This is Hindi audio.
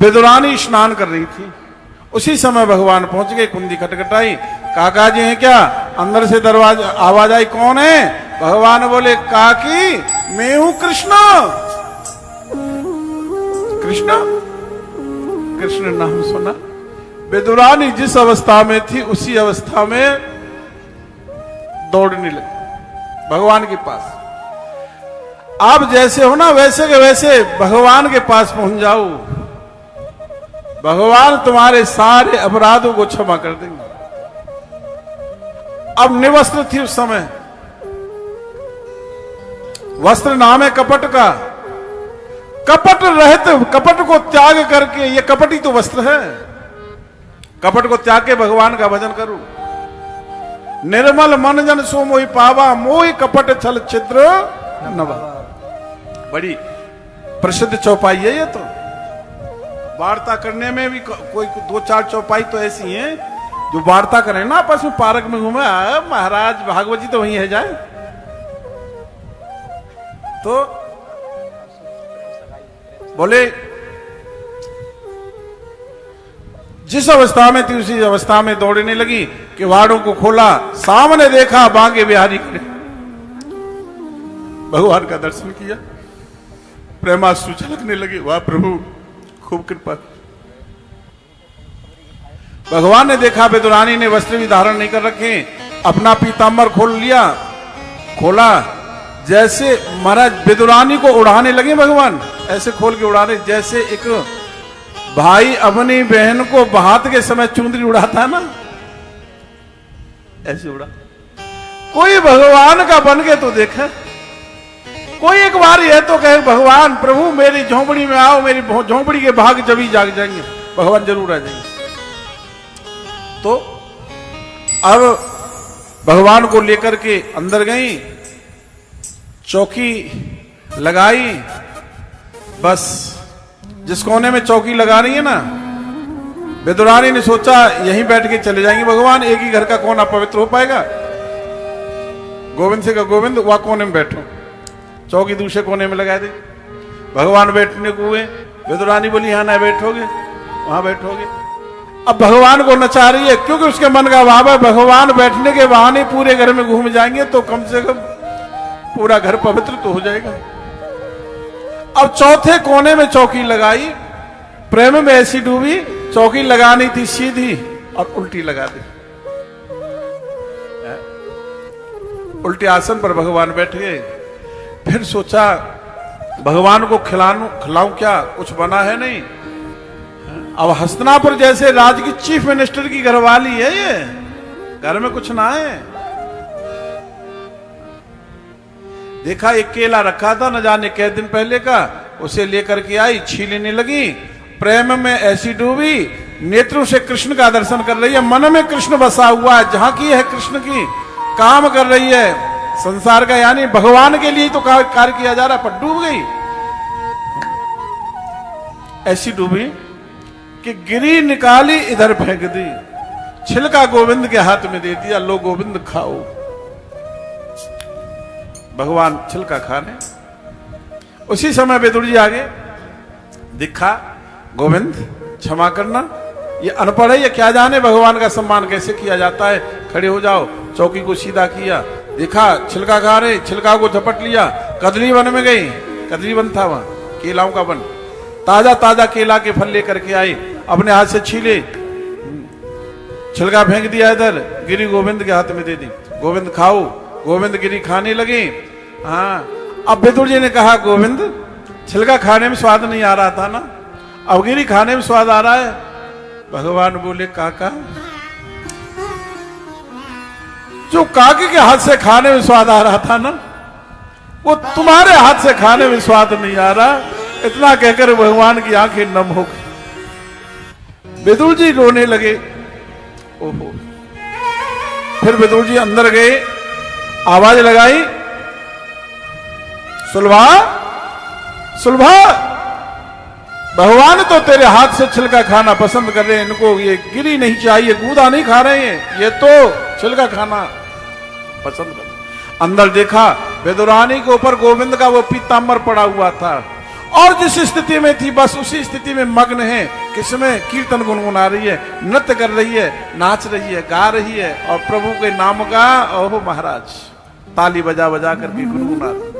विदुरानी स्नान कर रही थी। उसी समय भगवान पहुंच गए, कुंडी खटखटाई, काका जी हैं क्या? अंदर से दरवाजा आवाज आई, कौन है? भगवान बोले, काकी मैं हूं कृष्ण। कृष्ण कृष्ण नाम सुना। विदुरानी जिस अवस्था में थी उसी अवस्था में दौड़ने लगी भगवान के पास। आप जैसे हो ना वैसे के वैसे भगवान के पास पहुंच जाओ, भगवान तुम्हारे सारे अपराधों को क्षमा कर देंगे। अब निवस्त्र थी उस समय, वस्त्र नाम है कपट का। कपट रहित, कपट को त्याग करके, ये कपट ही तो वस्त्र है, कपट को त्याग के भगवान का भजन करो। निर्मल मन जन सो मोहि पावा, मोहि कपट छल छिद्र नवा। बड़ी प्रसिद्ध चौपाई है ये तो। वार्ता करने में भी कोई दो चार चौपाई तो ऐसी हैं जो वार्ता करें ना आपस में, पार्क में घूमे, महाराज भागवत जी तो वहीं है जाए। तो बोले जिस अवस्था में थी उसी अवस्था में दौड़ने लगी, किवाड़ों को खोला, सामने देखा बांके बिहारी खड़े, भगवान का दर्शन किया, प्रेमाश्रु छलकने लगे। वाह प्रभु, खूब कृपा। भगवान ने देखा विदुरानी ने वस्त्र भी धारण नहीं कर रखे, अपना पीतांबर खोल लिया, खोला, जैसे महाराज विदुरानी को उड़ाने लगे भगवान, ऐसे खोल के उड़ाने, जैसे एक भाई अपनी बहन को बहात के समय चुंदरी उड़ाता है ना, ऐसे उड़ा। कोई भगवान का बन के तो देखा, कोई एक बार यह तो कहे भगवान प्रभु मेरी झोंपड़ी में आओ, मेरी झोंपड़ी के भाग जब ही जाग जाएंगे, भगवान जरूर आ जाएंगे। तो अब भगवान को लेकर के अंदर गई, चौकी लगाई, बस जिस कोने में चौकी लगा रही है ना, विदुरानी ने सोचा यहीं बैठ के चले जाएंगे भगवान, एक ही घर का कोना पवित्र हो पाएगा। गोविंद से कहा, गोविंद वहां कोने में बैठो, चौकी दूसरे कोने में लगा दी। भगवान बैठने को हुए, विदुरानी बोली यहां ना बैठोगे, वहां बैठोगे। अब भगवान को नचा रही है, क्योंकि उसके मन का भाव है भगवान बैठने के बहाने पूरे घर में घूम जाएंगे तो कम से कम पूरा घर पवित्र तो हो जाएगा। अब चौथे कोने में चौकी लगाई, प्रेम में ऐसी डूबी, चौकी लगानी थी सीधी और उल्टी लगा दी। उल्टे आसन पर भगवान बैठ गए। फिर सोचा भगवान को खिलाऊं क्या, कुछ बना है नहीं। अब हस्तिनापुर जैसे राज्य की चीफ मिनिस्टर की घरवाली है ये, घर में कुछ ना है। देखा एक केला रखा था न जाने कै दिन पहले का, उसे लेकर के आई, छीलने लगी, प्रेम में ऐसी डूबी, नेत्रों से कृष्ण का दर्शन कर रही है, मन में कृष्ण बसा हुआ है, जहां की है कृष्ण की, काम कर रही है संसार का, यानी भगवान के लिए तो कार्य किया जा रहा, पर डूब गई। ऐसी डूबी कि गिरी निकाली इधर फेंक दी, छिलका गोविंद के हाथ में दे दिया, लो गोविंद खाओ। भगवान छिलका खाने। उसी समय विदुर जी आगे दिखा, गोविंद क्षमा करना, ये अनपढ़ है, ये क्या जाने भगवान का सम्मान कैसे किया जाता है, खड़े हो जाओ। चौकी को सीधा किया, देखा छिलका खा रहे, छिलका को झपट लिया, कदली वन में गई, कदली वन था वहां, केलाओं का वन, ताजा ताजा केला के फल लेकर के आए, अपने हाथ से छीले, छिलका फेंक दिया इधर, गिरी गोविंद के हाथ में दे दी, गोविंद खाओ। गोविंद गिरी खाने लगे। हाँ, अब विदुर जी ने कहा गोविंद छिलका खाने में स्वाद नहीं आ रहा था ना, अब गिरी खाने में स्वाद आ रहा है। भगवान बोले काका, जो काके के हाथ से खाने में स्वाद आ रहा था ना, वो तुम्हारे हाथ से खाने में स्वाद नहीं आ रहा। इतना कहकर भगवान की आंखें नम हो गई। विदुर जी रोने लगे। ओहो। फिर विदुर जी अंदर गए, आवाज लगाई, सुलभा सुलभा, भगवान तो तेरे हाथ से छिलका खाना पसंद कर रहे हैं, इनको ये गिरी नहीं चाहिए, गूदा नहीं खा रहे हैं, ये तो छिलका खाना पसंद कर। अंदर देखा विदुरानी के ऊपर गोविंद का वो पीतांबर पड़ा हुआ था और जिस स्थिति में थी बस उसी स्थिति में मग्न है। किसमें? कीर्तन गुनगुना रही है, नृत्य कर रही है, नाच रही है, गा रही है और प्रभु के नाम का ओहो महाराज ताली बजा बजा करके गुनगुना रही है।